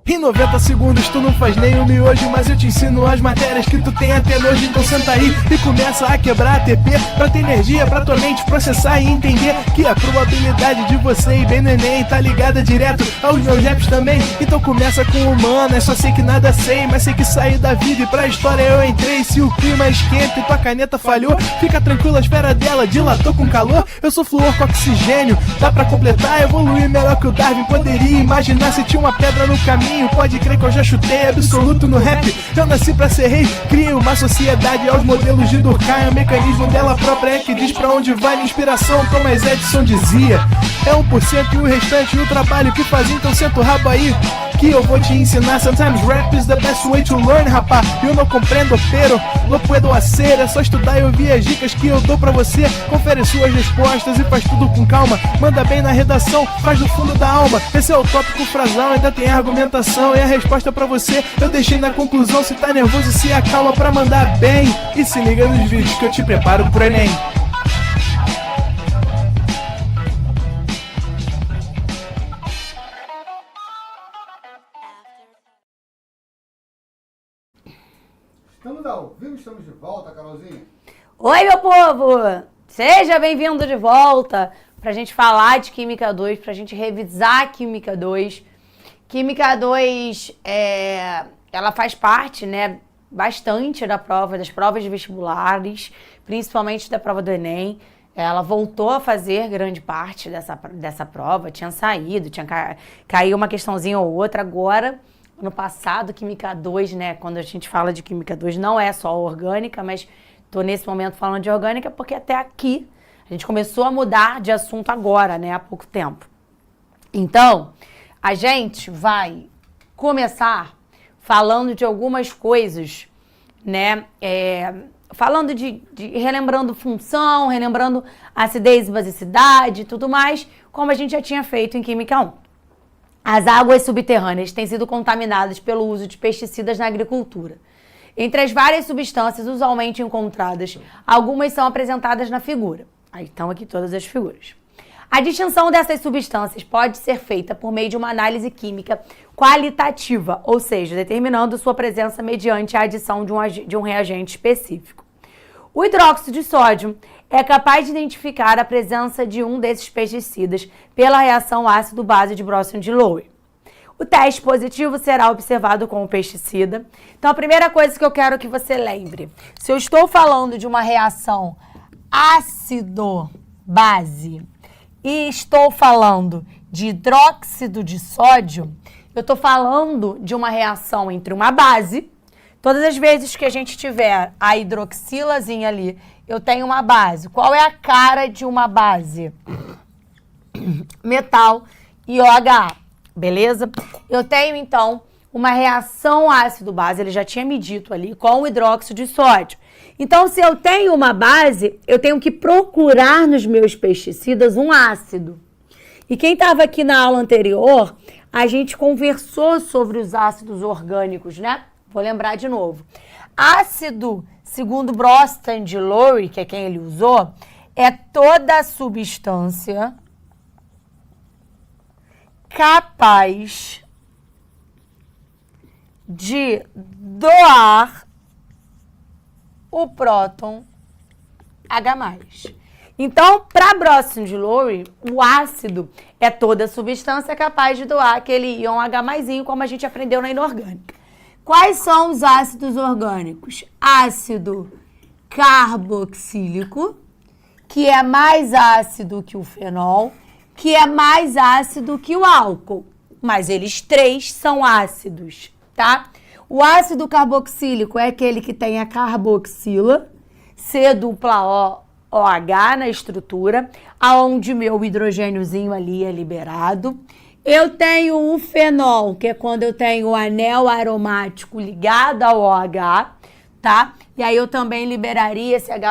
Em 90 segundos tu não faz nem um miojo, mas eu te ensino as matérias que tu tem até nojo. Então senta aí e começa a quebrar a TP pra ter energia pra tua mente processar e entender que a probabilidade de você ir bem no Enem tá ligada direto aos meus raps também. Então começa com humanas, só sei que nada sei, mas sei que saí da vida e pra história eu entrei. Se o clima esquenta e tua caneta falhou, fica tranquila, a esfera dela dilatou com calor. Eu sou flúor com oxigênio, dá pra completar, evoluir melhor que o Darwin poderia imaginar. Se tinha uma pedra no caminho, pode crer que eu já chutei absoluto no rap. Eu nasci pra ser rei, criei uma sociedade aos modelos de Durkheim. O mecanismo dela própria é que diz pra onde vai minha inspiração. Thomas Edison dizia: é 1% e o restante o trabalho que faz. Então senta o rabo aí que eu vou te ensinar. Sometimes rap is the best way to learn, rapá. Eu não compreendo, pero não puedo hacer. É só estudar e ouvir as dicas que eu dou pra você. Confere suas respostas e faz tudo com calma. Manda bem na redação, faz do fundo da alma. Esse é o tópico frasal, ainda tem argumentação. E a resposta pra você eu deixei na conclusão. Se tá nervoso, se acalma pra mandar bem. E se liga nos vídeos que eu te preparo pro Enem. Estamos ao vivo, estamos de volta, Carolzinha. Oi, meu povo! Seja bem-vindo de volta pra gente falar de Química 2, pra gente revisar Química 2. Química 2, ela faz parte, né, bastante das provas de vestibulares, principalmente da prova do Enem. Ela voltou a fazer grande parte dessa prova, tinha saído, tinha caído uma questãozinha ou outra. Agora, ano passado, Química 2, né, quando a gente fala de Química 2, não é só orgânica, mas estou nesse momento falando de orgânica porque até aqui a gente começou a mudar de assunto agora, né, há pouco tempo. Então, a gente vai começar falando de algumas coisas, né, falando relembrando função, relembrando acidez e basicidade e tudo mais, como a gente já tinha feito em Química 1. As águas subterrâneas têm sido contaminadas pelo uso de pesticidas na agricultura. Entre as várias substâncias usualmente encontradas, algumas são apresentadas na figura. Aí estão aqui todas as figuras. A distinção dessas substâncias pode ser feita por meio de uma análise química qualitativa, ou seja, determinando sua presença mediante a adição de um reagente específico. O hidróxido de sódio é capaz de identificar a presença de um desses pesticidas pela reação ácido-base de Bronsted e Lowry. O teste positivo será observado com o pesticida. Então, a primeira coisa que eu quero que você lembre, se eu estou falando de uma reação ácido-base e estou falando de hidróxido de sódio, eu estou falando de uma reação entre uma base. Todas as vezes que a gente tiver a hidroxilazinha ali, eu tenho uma base. Qual é a cara de uma base? Metal e OH, beleza? Eu tenho, então, uma reação ácido-base, ele já tinha me dito ali, com o hidróxido de sódio. Então, se eu tenho uma base, eu tenho que procurar nos meus pesticidas um ácido. E quem estava aqui na aula anterior, a gente conversou sobre os ácidos orgânicos, né? Vou lembrar de novo. Ácido, segundo Bronsted e Lowry, que é quem ele usou, é toda substância capaz de doar o próton H+. Então, para Bronsted e Lowry, o ácido é toda substância capaz de doar aquele íon H+, como a gente aprendeu na inorgânica. Quais são os ácidos orgânicos? Ácido carboxílico, que é mais ácido que o fenol, que é mais ácido que o álcool. Mas eles três são ácidos, tá? O ácido carboxílico é aquele que tem a carboxila, C-O-OH na estrutura, aonde meu hidrogêniozinho ali é liberado. Eu tenho o fenol, que é quando eu tenho o anel aromático ligado ao OH, tá? E aí eu também liberaria esse H+,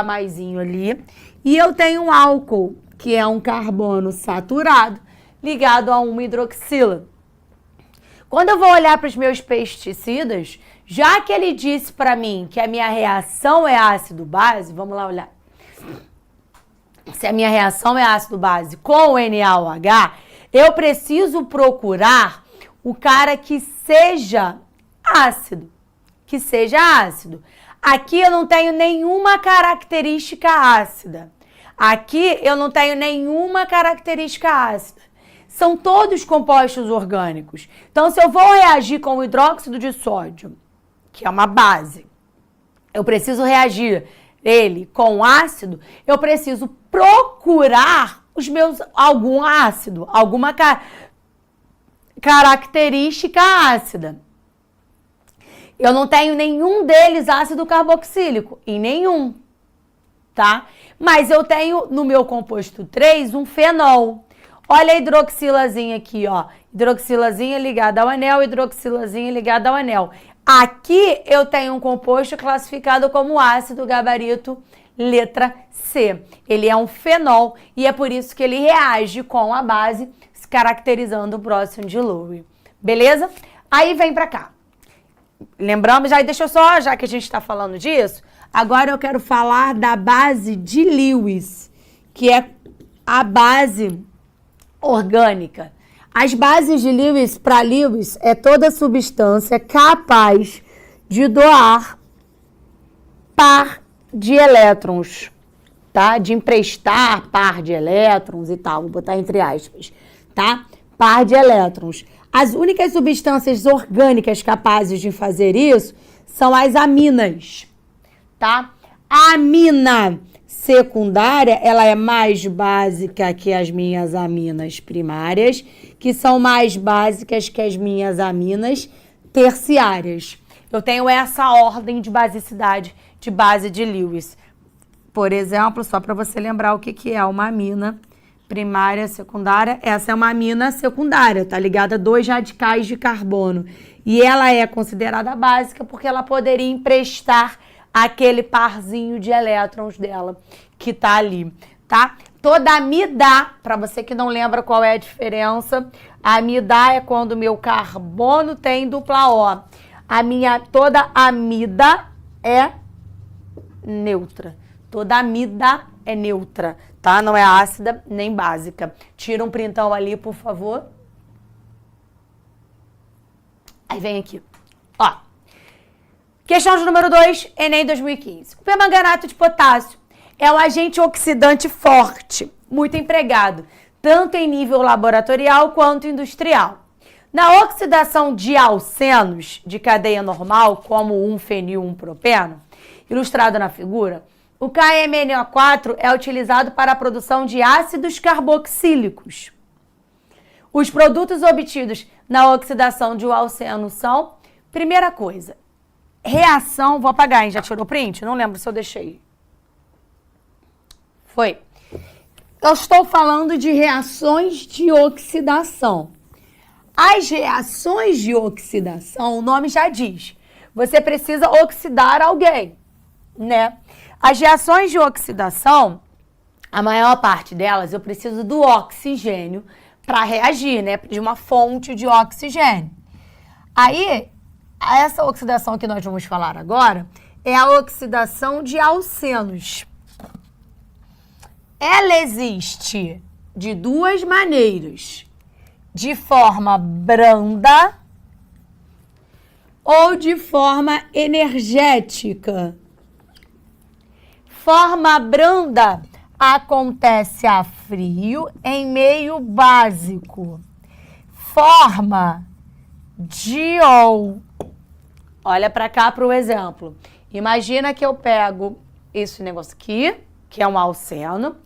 ali. E eu tenho um álcool, que é um carbono saturado, ligado a uma hidroxila. Quando eu vou olhar para os meus pesticidas, Já que ele disse para mim que a minha reação é ácido-base, vamos lá olhar. Se a minha reação é ácido-base com o NaOH, eu preciso procurar o cara que seja ácido. Que seja ácido. Aqui eu não tenho nenhuma característica ácida. Aqui eu não tenho nenhuma característica ácida. São todos compostos orgânicos. Então, se eu vou reagir com o hidróxido de sódio, que é uma base, eu preciso reagir ele com ácido, eu preciso procurar algum ácido, alguma característica ácida. Eu não tenho nenhum deles ácido carboxílico, em nenhum, tá? Mas eu tenho no meu composto 3 um fenol. Olha a hidroxilazinha aqui, ó. Hidroxilazinha ligada ao anel, hidroxilazinha ligada ao anel. Aqui eu tenho um composto classificado como ácido gabarito letra C. Ele é um fenol e é por isso que ele reage com a base, se caracterizando o próximo de Lowry. Beleza? Aí vem pra cá. Lembramos, deixa eu só, já que a gente está falando disso, agora eu quero falar da base de Lewis, que é a base orgânica. As bases de Lewis, para Lewis, é toda substância capaz de doar par de elétrons, tá? De emprestar par de elétrons e tal, vou botar entre aspas, tá? Par de elétrons. As únicas substâncias orgânicas capazes de fazer isso são as aminas, tá? A amina secundária, ela é mais básica que as minhas aminas primárias, que são mais básicas que as minhas aminas terciárias. Eu tenho essa ordem de basicidade de base de Lewis. Por exemplo, só para você lembrar o que é uma amina primária, secundária, essa é uma amina secundária, tá ligada a 2 radicais de carbono. E ela é considerada básica porque ela poderia emprestar aquele parzinho de elétrons dela que tá ali, tá? Toda amida, para você que não lembra qual é a diferença, a amida é quando o meu carbono tem dupla O. Toda amida é neutra. Toda amida é neutra, tá? Não é ácida nem básica. Tira um printão ali, por favor. Aí vem aqui. Ó. Questão de número 2, Enem 2015. O permanganato de potássio é um agente oxidante forte, muito empregado, tanto em nível laboratorial quanto industrial. Na oxidação de alcenos de cadeia normal, como 1-fenil-1-propeno, ilustrado na figura, o KMNO4 é utilizado para a produção de ácidos carboxílicos. Os produtos obtidos na oxidação de um alceno são, primeira coisa, reação, vou apagar, hein? Já tirou o print? Não lembro se eu deixei. Foi. Eu estou falando de reações de oxidação. As reações de oxidação, o nome já diz. Você precisa oxidar alguém, né? As reações de oxidação, a maior parte delas, eu preciso do oxigênio para reagir, né? De uma fonte de oxigênio. Aí, essa oxidação que nós vamos falar agora é a oxidação de alcenos. Ela existe de duas maneiras. De forma branda ou de forma energética. Forma branda acontece a frio em meio básico. Forma diol. Olha para cá para o exemplo. Imagina que eu pego esse negócio aqui, que é um alceno,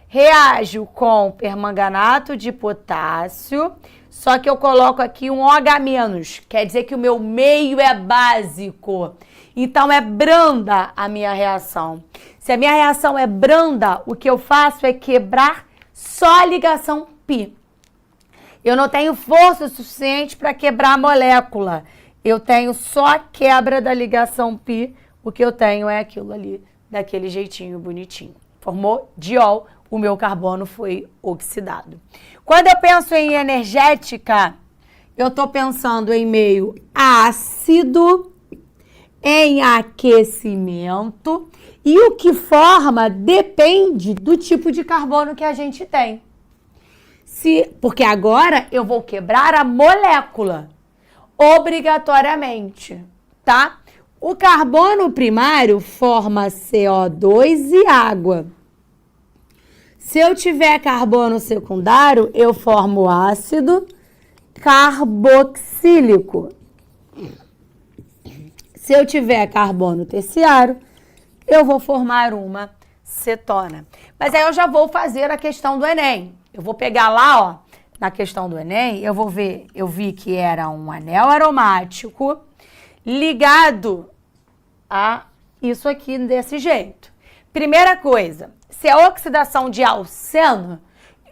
reajo com permanganato de potássio, só que eu coloco aqui um OH-, quer dizer que o meu meio é básico. Então, é branda a minha reação. Se a minha reação é branda, o que eu faço é quebrar só a ligação π. Eu não tenho força suficiente para quebrar a molécula. Eu tenho só a quebra da ligação π. O que eu tenho é aquilo ali, daquele jeitinho bonitinho. Formou diol, o meu carbono foi oxidado. Quando eu penso em energética, eu estou pensando em meio ácido em aquecimento e o que forma depende do tipo de carbono que a gente tem. Porque agora eu vou quebrar a molécula, obrigatoriamente, tá? O carbono primário forma CO2 e água. Se eu tiver carbono secundário, eu formo ácido carboxílico. Se eu tiver carbono terciário, eu vou formar uma cetona. Mas aí eu já vou fazer a questão do Enem. Eu vou pegar lá, ó, na questão do Enem, eu vi que era um anel aromático ligado a isso aqui desse jeito. Primeira coisa, se é oxidação de alceno,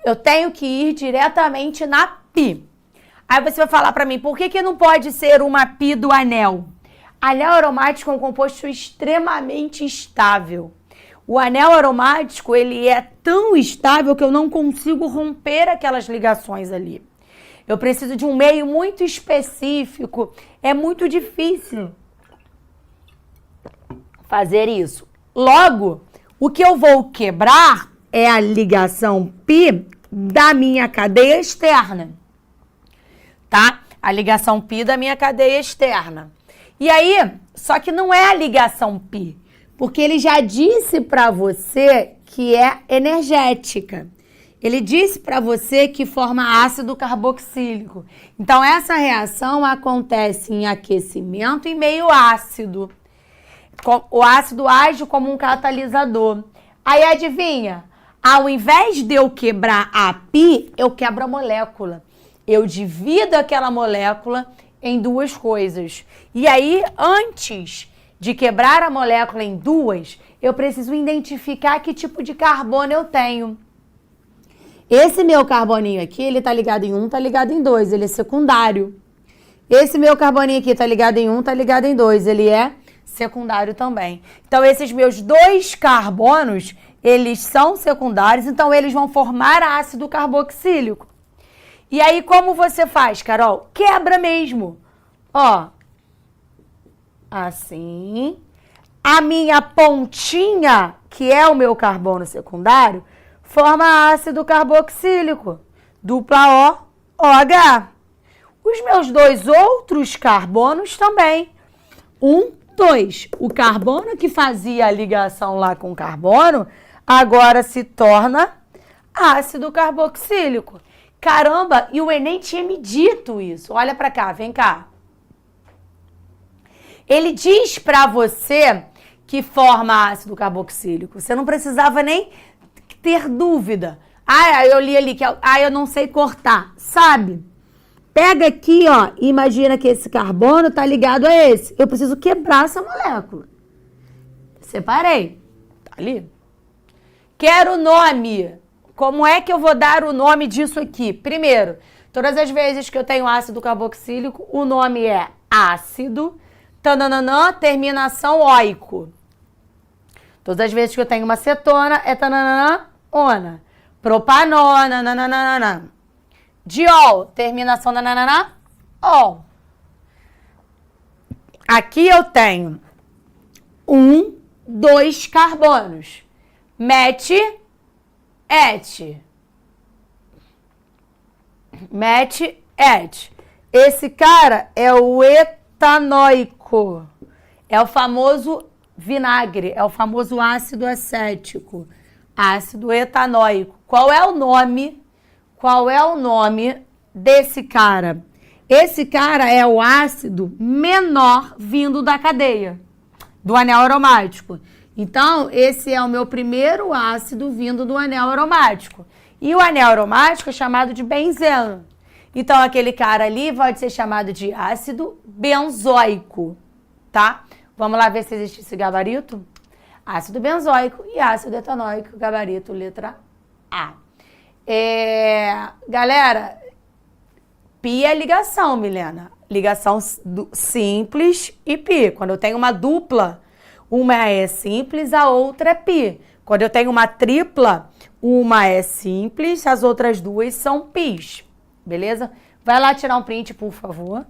eu tenho que ir diretamente na pi. Aí você vai falar para mim, por que não pode ser uma pi do anel? Anel aromático é um composto extremamente estável. O anel aromático, ele é tão estável que eu não consigo romper aquelas ligações ali. Eu preciso de um meio muito específico. É muito difícil fazer isso. Logo, o que eu vou quebrar é a ligação pi da minha cadeia externa. Tá? A ligação pi da minha cadeia externa. E aí, só que não é a ligação pi, porque ele já disse para você que é energética. Ele disse para você que forma ácido carboxílico. Então, essa reação acontece em aquecimento em meio ácido. O ácido age como um catalisador. Aí, adivinha? Ao invés de eu quebrar a pi, eu quebro a molécula. Eu divido aquela molécula em duas coisas. E aí, antes de quebrar a molécula em duas, eu preciso identificar que tipo de carbono eu tenho. Esse meu carboninho aqui, ele tá ligado em 1, tá ligado em 2, ele é secundário. Esse meu carboninho aqui tá ligado em 1, tá ligado em 2, ele é secundário também. Então, esses meus dois carbonos, eles são secundários, então eles vão formar ácido carboxílico. E aí, como você faz, Carol? Quebra mesmo. Ó, assim. A minha pontinha, que é o meu carbono secundário, forma ácido carboxílico. Dupla O, OH. Os meus dois outros carbonos também. 1, 2. O carbono que fazia a ligação lá com o carbono, agora se torna ácido carboxílico. Caramba, e o Enem tinha me dito isso. Olha pra cá, vem cá. Ele diz pra você que forma ácido carboxílico. Você não precisava nem ter dúvida. Ah, eu li ali que eu não sei cortar. Sabe? Pega aqui, ó, e imagina que esse carbono tá ligado a esse. Eu preciso quebrar essa molécula. Separei. Tá ali. Quero o nome. Como é que eu vou dar o nome disso aqui? Primeiro, todas as vezes que eu tenho ácido carboxílico, o nome é ácido, tananã, terminação oico. Todas as vezes que eu tenho uma cetona, é tananã, ona. Propanona, nananana. Diol, terminação nananana, ol. Aqui eu tenho 1, 2 carbonos. Mete, et. Mete, et. Esse cara é o etanoico. É o famoso vinagre, é o famoso ácido acético. Ácido etanoico. Qual é o nome? Qual é o nome desse cara? Esse cara é o ácido menor vindo da cadeia, do anel aromático. Então, esse é o meu primeiro ácido vindo do anel aromático. E o anel aromático é chamado de benzeno. Então, aquele cara ali pode ser chamado de ácido benzoico, tá? Vamos lá ver se existe esse gabarito? Ácido benzoico e ácido etanoico, gabarito, letra A. Galera, pi é ligação, Milena. Ligação simples e pi. Quando eu tenho uma dupla, uma é simples, a outra é pi. Quando eu tenho uma tripla, uma é simples, as outras duas são pis. Beleza? Vai lá tirar um print, por favor.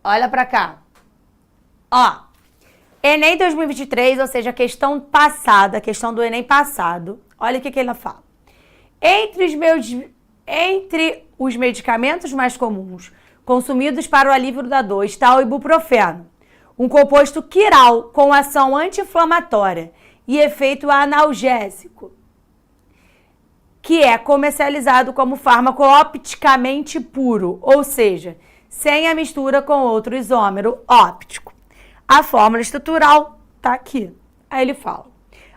olha pra cá. Ó, Enem 2023, ou seja, a questão passada, a questão do Enem passado. Olha o que ela fala. Entre os medicamentos mais comuns consumidos para o alívio da dor está o ibuprofeno, um composto quiral com ação anti-inflamatória e efeito analgésico, que é comercializado como fármaco opticamente puro, ou seja, sem a mistura com outro isômero óptico. A fórmula estrutural está aqui. Aí ele fala: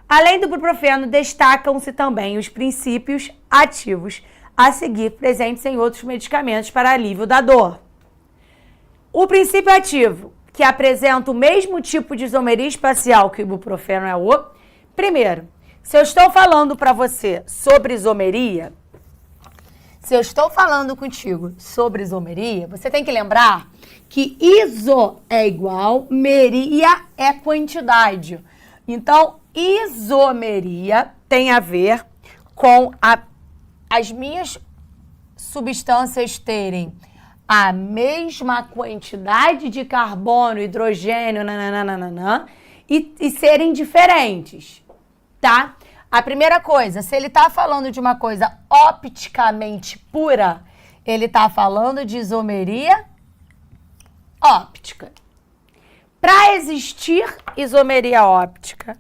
além do ibuprofeno, destacam-se também os princípios ativos a seguir presentes em outros medicamentos para alívio da dor. O princípio ativo, que apresenta o mesmo tipo de isomeria espacial que o ibuprofeno é o... Primeiro, se eu estou falando para você sobre isomeria, se eu estou falando contigo sobre isomeria, você tem que lembrar que iso é igual, meria é quantidade. Então, isomeria tem a ver com as minhas substâncias terem a mesma quantidade de carbono, hidrogênio, nananana, e serem diferentes, tá? A primeira coisa, se ele está falando de uma coisa opticamente pura, ele está falando de isomeria óptica. Para existir isomeria óptica,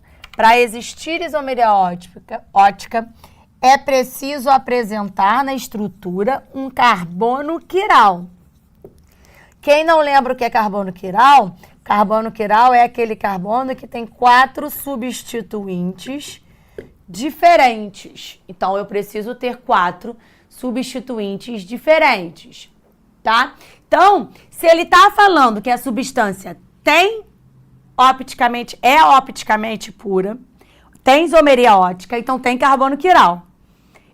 óptica, é preciso apresentar na estrutura um carbono quiral. Quem não lembra o que é carbono quiral? Carbono quiral é aquele carbono que tem 4 substituintes diferentes. Então, eu preciso ter 4 substituintes diferentes, tá? Então, se ele está falando que a substância é opticamente pura, tem isomeria óptica, então tem carbono quiral.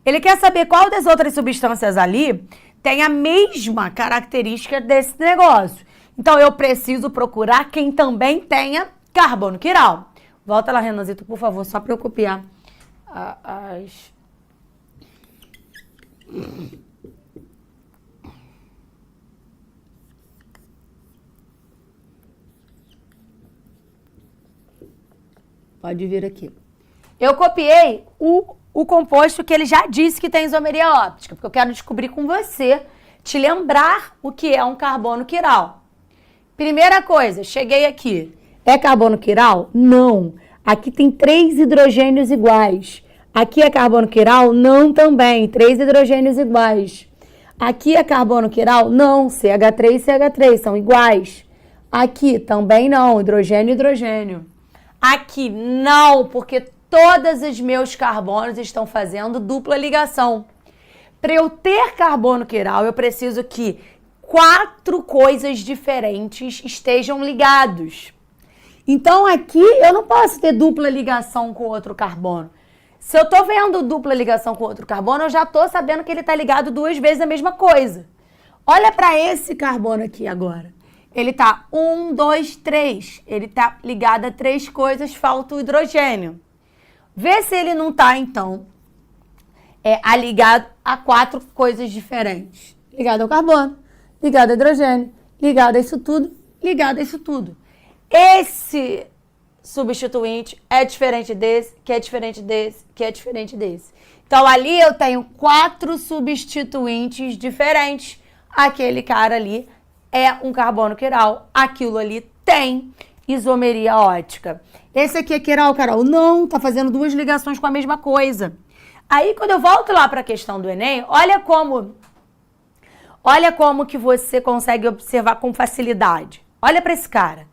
Ele quer saber qual das outras substâncias ali tem a mesma característica desse negócio. Então, eu preciso procurar quem também tenha carbono quiral. Volta lá, Renanzito, por favor, só para eu copiar as... Pode vir aqui. Eu copiei o composto que ele já disse que tem isomeria óptica, porque eu quero descobrir com você, te lembrar o que é um carbono quiral. Primeira coisa, cheguei aqui. É carbono quiral? Não. Aqui tem 3 hidrogênios iguais. Aqui é carbono quiral? Não também. 3 hidrogênios iguais. Aqui é carbono quiral? Não. CH3 e CH3 são iguais. Aqui também não. Hidrogênio e hidrogênio. Aqui não, porque todos os meus carbonos estão fazendo dupla ligação. Para eu ter carbono quiral, eu preciso que 4 coisas diferentes estejam ligados. Então, aqui eu não posso ter dupla ligação com outro carbono. Se eu estou vendo dupla ligação com outro carbono, eu já estou sabendo que ele está ligado 2 vezes a mesma coisa. Olha para esse carbono aqui agora. Ele está 1, 2, 3. Ele está ligado a 3 coisas, falta o hidrogênio. Vê se ele não está, então, ligado a 4 coisas diferentes. Ligado ao carbono, ligado ao hidrogênio, ligado a isso tudo, ligado a isso tudo. Esse substituinte é diferente desse, que é diferente desse, que é diferente desse. Então, ali eu tenho 4 substituintes diferentes. Aquele cara ali é um carbono quiral. Aquilo ali tem isomeria óptica. Esse aqui é quiral, Carol? Não, tá fazendo 2 ligações com a mesma coisa. Aí, quando eu volto lá para a questão do Enem, olha como que você consegue observar com facilidade. Olha para esse cara.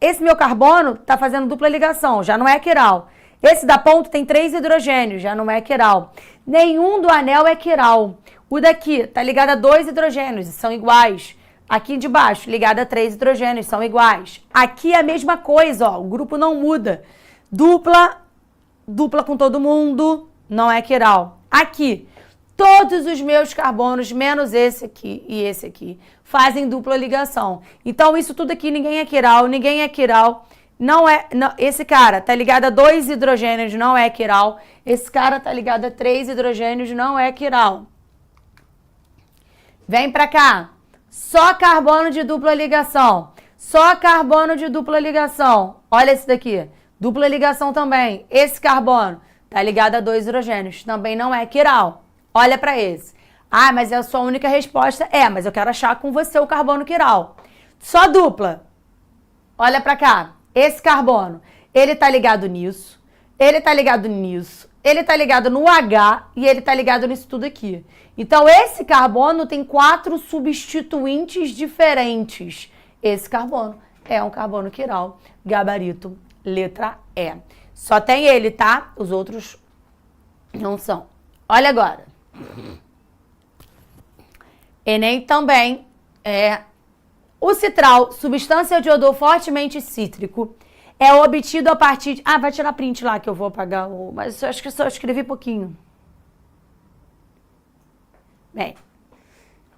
Esse meu carbono tá fazendo dupla ligação, já não é quiral. Esse da ponta tem 3 hidrogênios, já não é quiral. Nenhum do anel é quiral. O daqui tá ligado a 2 hidrogênios, são iguais. Aqui de baixo, ligado a 3 hidrogênios, são iguais. Aqui é a mesma coisa, ó, o grupo não muda. Dupla com todo mundo, não é quiral. Aqui, todos os meus carbonos, menos esse aqui e esse aqui, fazem dupla ligação. Então, isso tudo aqui, ninguém é quiral. Não, esse cara tá ligado a 2 hidrogênios, não é quiral. Esse cara tá ligado a 3 hidrogênios, não é quiral. Vem pra cá. Só carbono de dupla ligação. Só carbono de dupla ligação. Olha esse daqui. Dupla ligação também. Esse carbono tá ligado a 2 hidrogênios. Também não é quiral. Olha para esse. Ah, mas é a sua única resposta. É, mas eu quero achar com você o carbono quiral. Só dupla. Olha para cá. Esse carbono, ele tá ligado nisso. Ele tá ligado nisso. Ele tá ligado no H e ele tá ligado nisso tudo aqui. Então, esse carbono tem 4 substituintes diferentes. Esse carbono é um carbono quiral, gabarito, letra E. Só tem ele, tá? Os outros não são. Olha agora. Enem também é o citral, substância de odor fortemente cítrico, é obtido a partir de... Ah, vai tirar print lá que eu vou apagar o... Mas eu acho que só escrevi pouquinho. Bem,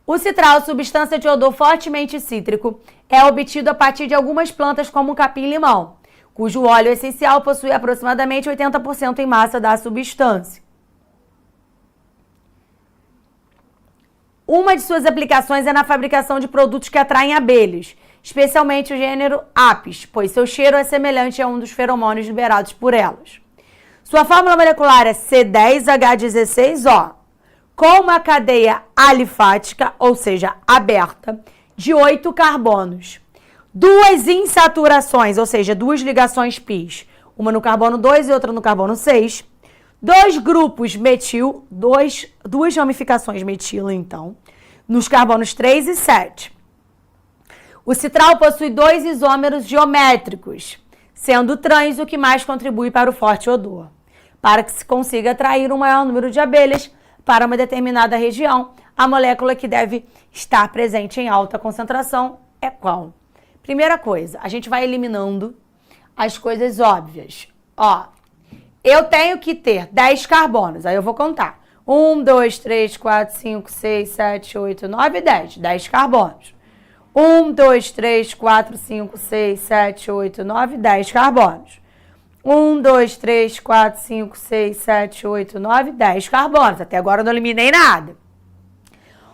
o citral, substância de odor fortemente cítrico, é obtido a partir de algumas plantas como o capim-limão, cujo óleo essencial possui aproximadamente 80% em massa da substância. Uma de suas aplicações é na fabricação de produtos que atraem abelhas, especialmente o gênero Apis, pois seu cheiro é semelhante a um dos feromônios liberados por elas. Sua fórmula molecular é C10H16O, com uma cadeia alifática, ou seja, aberta, de 8 carbonos. 2 insaturações, ou seja, 2 ligações πs, uma no carbono 2 e outra no carbono 6. 2 grupos metil, 2 ramificações metilo, então, nos carbonos 3 e 7. O citral possui 2 isômeros geométricos, sendo trans o que mais contribui para o forte odor. Para que se consiga atrair um maior número de abelhas para uma determinada região, a molécula que deve estar presente em alta concentração é qual? Primeira coisa, a gente vai eliminando as coisas óbvias. Ó, eu tenho que ter 10 carbonos, aí eu vou contar. 1, 2, 3, 4, 5, 6, 7, 8, 9, 10. 10 carbonos. 1, 2, 3, 4, 5, 6, 7, 8, 9, 10 carbonos. 1, 2, 3, 4, 5, 6, 7, 8, 9, 10 carbonos. Até agora eu não eliminei nada.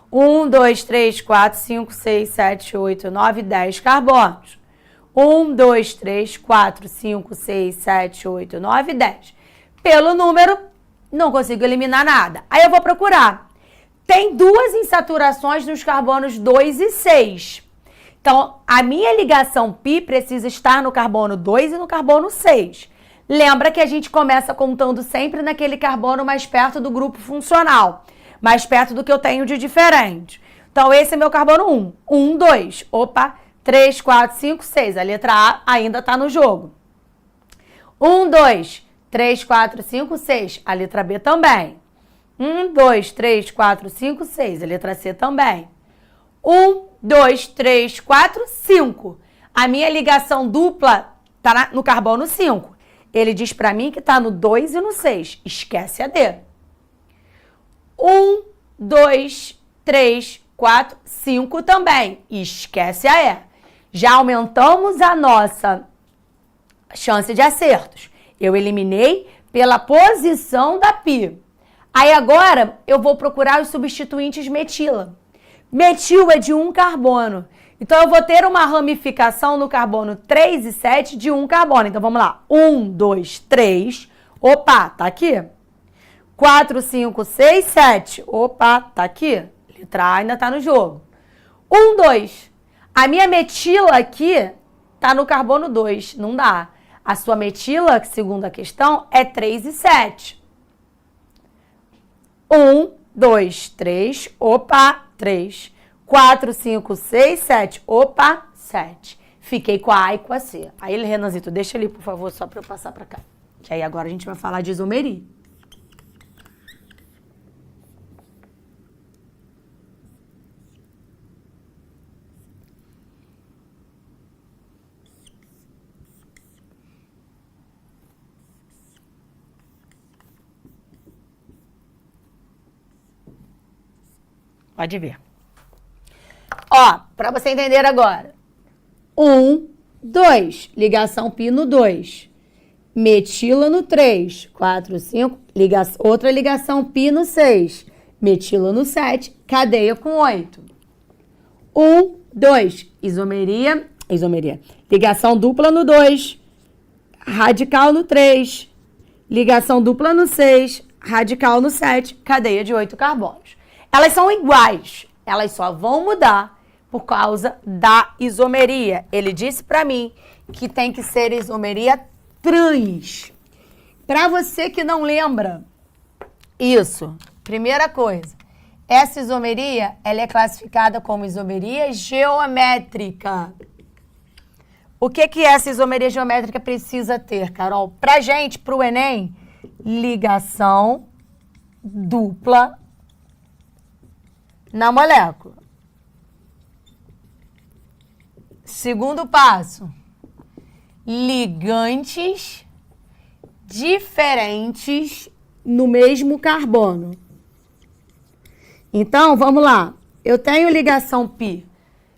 1, 2, 3, 4, 5, 6, 7, 8, 9, 10 carbonos. 1, 2, 3, 4, 5, 6, 7, 8, 9, 10. Pelo número, não consigo eliminar nada. Aí eu vou procurar. Tem 2 insaturações nos carbonos 2 e 6. Então, a minha ligação π precisa estar no carbono 2 e no carbono 6. Lembra que a gente começa contando sempre naquele carbono mais perto do grupo funcional. Mais perto do que eu tenho de diferente. Então, esse é meu carbono 1. 1, 2. Opa, 3, 4, 5, 6. A letra A ainda está no jogo. 1, 2, 3, 4, 5, 6. A letra B também. 1, 2, 3, 4, 5, 6. A letra C também. 1, 2, 3, 4, 5. A minha ligação dupla está no carbono 5. Ele diz para mim que está no 2 e no 6. Esquece a D. 1, 2, 3, 4, 5 também. Esquece a E. Já aumentamos a nossa chance de acertos. Eu eliminei pela posição da π. Aí agora eu vou procurar os substituintes metila. Metil é de 1 carbono. Então eu vou ter uma ramificação no carbono 3 e 7 de 1 carbono. Então vamos lá. 1, 2, 3. Opa, tá aqui. 4, 5, 6, 7. Opa, tá aqui. Letra A ainda tá no jogo. 1, 2. A minha metila aqui tá no carbono 2. Não dá. A sua metila, segundo a questão, é 3 e 7. 1, 2, 3. Opa, 3. 4, 5, 6, 7. Opa, 7. Fiquei com a A e com a C. Aí, Renanzito, deixa ali, por favor, só para eu passar para cá. Que aí agora a gente vai falar de isomeria. Pode ver. Ó, para você entender agora. 1, 2, ligação π no 2. Metila no 3. 4, 5, outra ligação π no 6. Metila no 7, cadeia com 8. 1, 2. Isomeria. Ligação dupla no 2. Radical no 3. Ligação dupla no 6. Radical no 7. Cadeia de 8 carbonos. Elas são iguais. Elas só vão mudar por causa da isomeria. Ele disse para mim que tem que ser isomeria trans. Para você que não lembra isso, primeira coisa, essa isomeria, ela é classificada como isomeria geométrica. O que essa isomeria geométrica precisa ter, Carol? Pra gente, pro Enem, ligação dupla na molécula. Segundo passo, ligantes diferentes no mesmo carbono. Então, vamos lá. Eu tenho ligação π,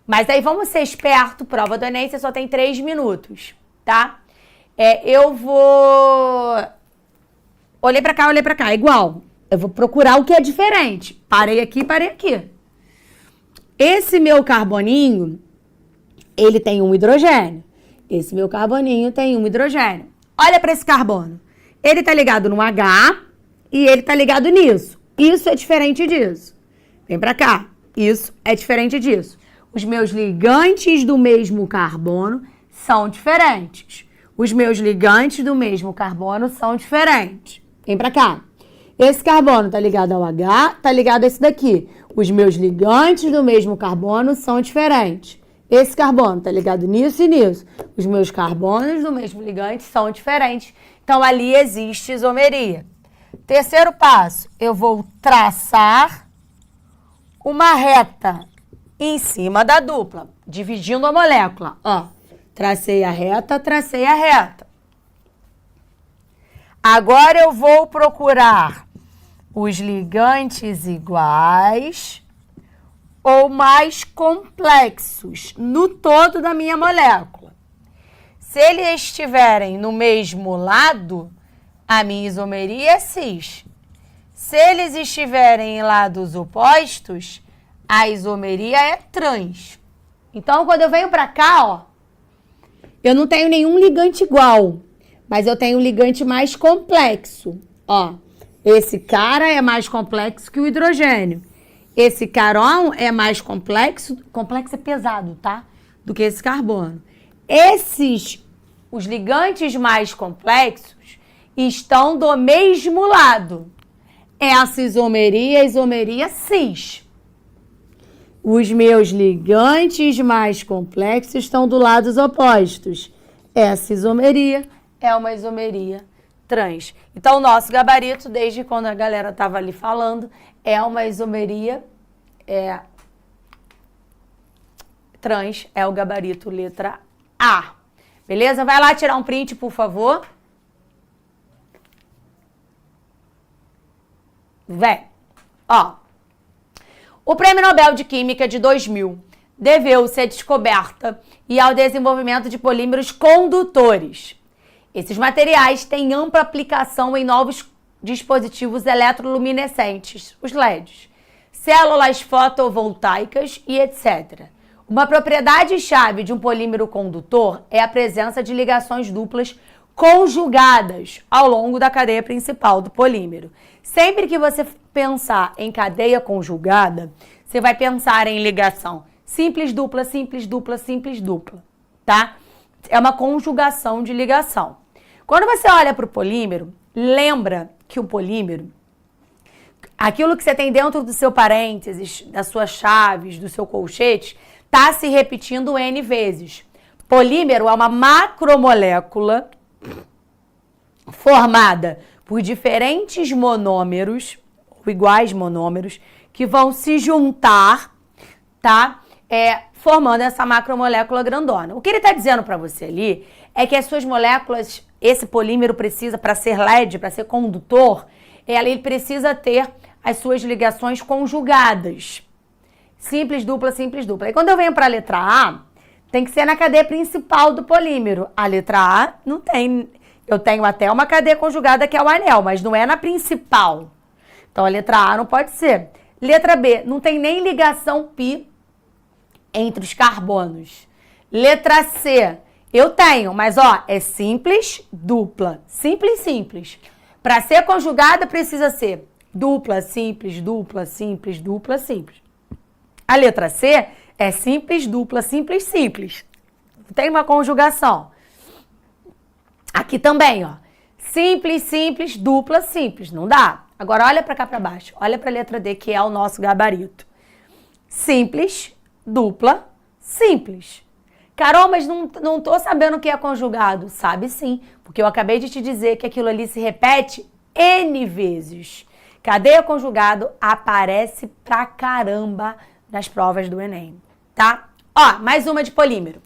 mas aí vamos ser esperto, prova do Enem, você só tem 3 minutos, tá? Eu vou... Olhei pra cá, igual. Eu vou procurar o que é diferente. Parei aqui. Esse meu carboninho, ele tem um hidrogênio. Esse meu carboninho tem um hidrogênio. Olha para esse carbono. Ele tá ligado no H e ele tá ligado nisso. Isso é diferente disso. Vem pra cá. Isso é diferente disso. Os meus ligantes do mesmo carbono são diferentes. Os meus ligantes do mesmo carbono são diferentes. Vem pra cá. Esse carbono tá ligado ao H, tá ligado a esse daqui. Os meus ligantes do mesmo carbono são diferentes. Esse carbono tá ligado nisso e nisso. Os meus carbonos do mesmo ligante são diferentes. Então, ali existe isomeria. Terceiro passo, eu vou traçar uma reta em cima da dupla, dividindo a molécula. Ó, tracei a reta. Agora eu vou procurar os ligantes iguais ou mais complexos no todo da minha molécula. Se eles estiverem no mesmo lado, a minha isomeria é cis. Se eles estiverem em lados opostos, a isomeria é trans. Então, quando eu venho para cá, ó, eu não tenho nenhum ligante igual, mas eu tenho um ligante mais complexo. Ó, esse cara é mais complexo que o hidrogênio. Esse carão é mais complexo é pesado, tá? Do que esse carbono. Os ligantes mais complexos estão do mesmo lado. Essa isomeria é a isomeria cis. Os meus ligantes mais complexos estão do lados opostos. Essa isomeria é uma isomeria trans. Então, o nosso gabarito, desde quando a galera estava ali falando, é uma isomeria trans, é o gabarito letra A. Beleza? Vai lá tirar um print, por favor. Vem. Ó. O Prêmio Nobel de Química de 2000 deveu-se à descoberta e ao desenvolvimento de polímeros condutores. Esses materiais têm ampla aplicação em novos dispositivos eletroluminescentes, os LEDs, células fotovoltaicas e etc. Uma propriedade-chave de um polímero condutor é a presença de ligações duplas conjugadas ao longo da cadeia principal do polímero. Sempre que você pensar em cadeia conjugada, você vai pensar em ligação simples, dupla, simples, dupla, simples, dupla, tá? É uma conjugação de ligação. Quando você olha para o polímero, lembra que o polímero, aquilo que você tem dentro do seu parênteses, das suas chaves, do seu colchete, está se repetindo N vezes. Polímero é uma macromolécula formada por diferentes monômeros, ou iguais monômeros, que vão se juntar, tá? Formando essa macromolécula grandona. O que ele está dizendo para você ali é que as suas moléculas, esse polímero precisa, para ser LED, para ser condutor, ele precisa ter as suas ligações conjugadas. Simples, dupla, simples, dupla. E quando eu venho para a letra A, tem que ser na cadeia principal do polímero. A letra A não tem. Eu tenho até uma cadeia conjugada que é o anel, mas não é na principal. Então a letra A não pode ser. Letra B, não tem nem ligação π entre os carbonos. Letra C, eu tenho, mas ó, é simples, dupla. Simples, simples. Para ser conjugada precisa ser dupla, simples, dupla, simples, dupla, simples. A letra C é simples, dupla, simples, simples. Tem uma conjugação. Aqui também, ó. Simples, simples, dupla, simples. Não dá. Agora olha para cá para baixo. Olha para a letra D, que é o nosso gabarito. Simples, dupla, simples. Carol, mas não tô sabendo o que é conjugado. Sabe sim, porque eu acabei de te dizer que aquilo ali se repete N vezes. Cadeia conjugado aparece pra caramba nas provas do Enem, tá? Ó, mais uma de polímero.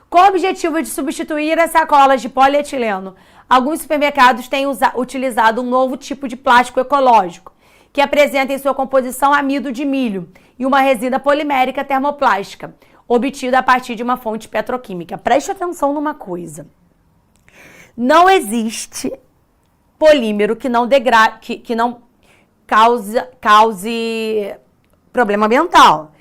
Com o objetivo de substituir as sacolas de polietileno, alguns supermercados têm utilizado um novo tipo de plástico ecológico, que apresenta em sua composição amido de milho e uma resina polimérica termoplástica, obtida a partir de uma fonte petroquímica. Preste atenção numa coisa. Não existe polímero que não cause problema ambiental.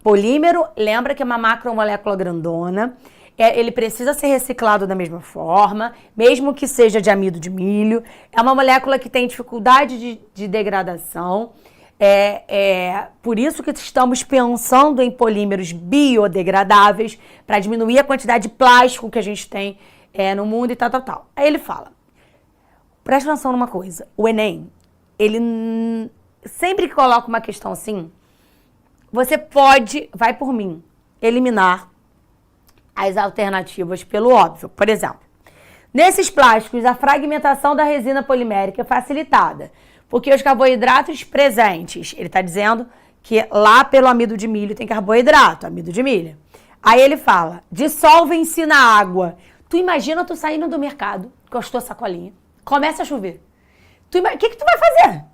Polímero, lembra que é uma macromolécula grandona, ele precisa ser reciclado da mesma forma, mesmo que seja de amido de milho. É uma molécula que tem dificuldade de degradação. Por isso que estamos pensando em polímeros biodegradáveis para diminuir a quantidade de plástico que a gente tem no mundo e tal. Aí ele fala, presta atenção numa coisa, o Enem, ele sempre que coloca uma questão assim, você pode, vai por mim, eliminar as alternativas pelo óbvio. Por exemplo, nesses plásticos, a fragmentação da resina polimérica é facilitada, porque os carboidratos presentes, ele está dizendo que lá pelo amido de milho tem carboidrato, amido de milho. Aí ele fala, dissolvem-se na água. Tu imagina tu saindo do mercado, com a tua sacolinha, começa a chover. O que tu vai fazer?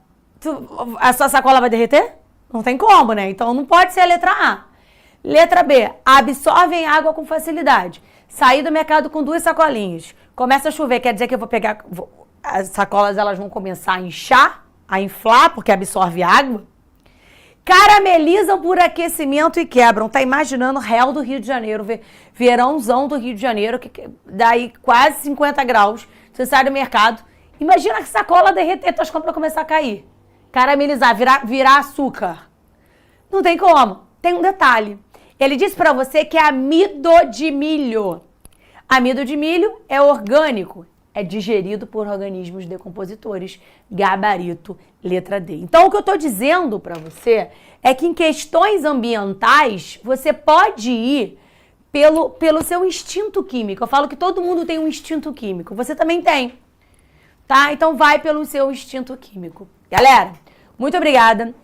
A sua sacola vai derreter? Não tem como, né? Então não pode ser a letra A. Letra B, absorvem água com facilidade. Saí do mercado com 2 sacolinhas. Começa a chover, quer dizer que eu vou pegar... As sacolas elas vão começar a inchar, a inflar, porque absorve água. Caramelizam por aquecimento e quebram. Tá imaginando o réu do Rio de Janeiro, verãozão do Rio de Janeiro, que daí quase 50 graus. Você sai do mercado, imagina que sacola derreter, tuas compras começar a cair. Caramelizar, virar açúcar. Não tem como. Tem um detalhe. Ele disse pra você que é amido de milho. Amido de milho é orgânico. É digerido por organismos decompositores. Gabarito, letra D. Então, o que eu tô dizendo pra você é que em questões ambientais, você pode ir pelo seu instinto químico. Eu falo que todo mundo tem um instinto químico. Você também tem. Tá? Então, vai pelo seu instinto químico. Galera, muito obrigada.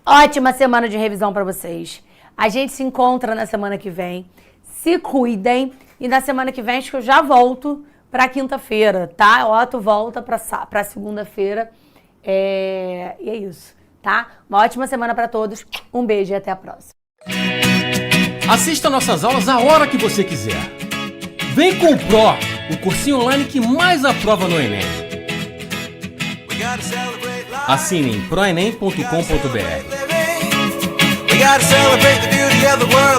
Ótima semana de revisão pra vocês. A gente se encontra na semana que vem. Se cuidem. E na semana que vem, acho que eu já volto pra quinta-feira, tá? O Otto volta pra segunda-feira. E é isso, tá? Uma ótima semana pra todos. Um beijo e até a próxima. Assista nossas aulas a hora que você quiser. Vem com o Pro, o cursinho online que mais aprova no Enem. Assine em proenem.com.br. We gotta celebrate the beauty of the world.